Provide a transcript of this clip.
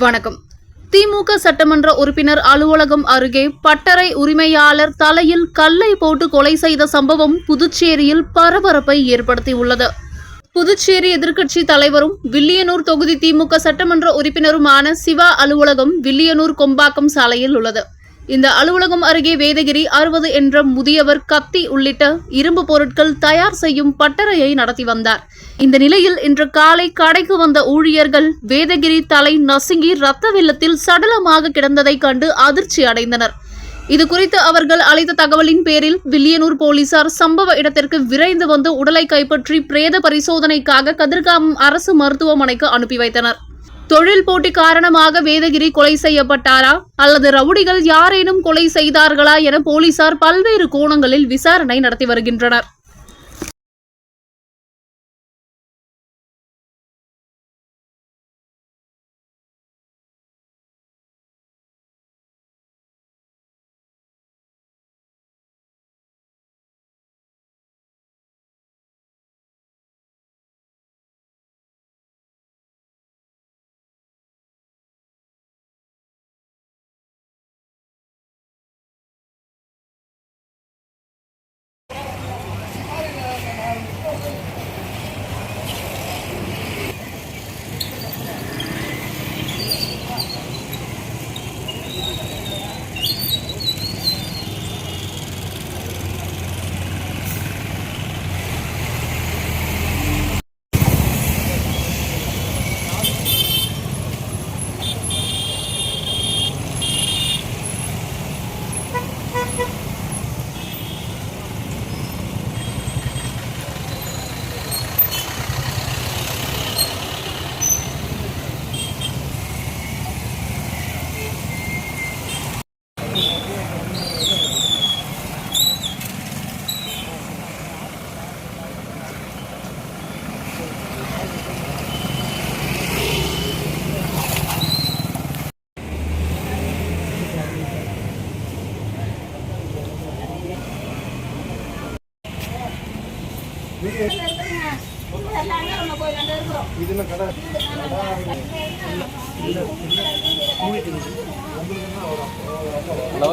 வணக்கம். திமுக சட்டமன்ற உறுப்பினர் அலுவலகம் அருகே பட்டறை உரிமையாளர் தலையில் கல்லை போட்டு கொலை செய்த சம்பவம் புதுச்சேரியில் பரபரப்பை ஏற்படுத்தியுள்ளது. புதுச்சேரி எதிர்க்கட்சி தலைவரும் வில்லியனூர் தொகுதி திமுக சட்டமன்ற உறுப்பினருமான சிவா அலுவலகம் வில்லியனூர் கொம்பாக்கம் சாலையில் உள்ளது. இந்த அலுவலகம் அருகே வேதகிரி 60 என்ற முதியவர் கத்தி உள்ளிட்ட இரும்பு பொருட்கள் தயார் செய்யும் பட்டறையை நடத்தி வந்தார். இந்த நிலையில் இன்று காலை கடைக்கு வந்த ஊழியர்கள் வேதகிரி தலை நசுங்கி ரத்த வெள்ளத்தில் சடலமாக கிடந்ததை கண்டு அதிர்ச்சி அடைந்தனர். இதுகுறித்து அவர்கள் அளித்த தகவலின் பேரில் வில்லியனூர் போலீசார் சம்பவ இடத்திற்கு விரைந்து வந்து உடலை கைப்பற்றி பிரேத பரிசோதனைக்காக கதிர்காமம் அரசு மருத்துவமனைக்கு அனுப்பி வைத்தனர். தொழில் போட்டி காரணமாக வேதகிரி கொலை செய்யப்பட்டாரா அல்லது ரவுடிகள் யாரேனும் கொலை செய்தார்களா என போலீசார் பல்வேறு கோணங்களில் விசாரணை நடத்தி வருகின்றனர். ஹலோ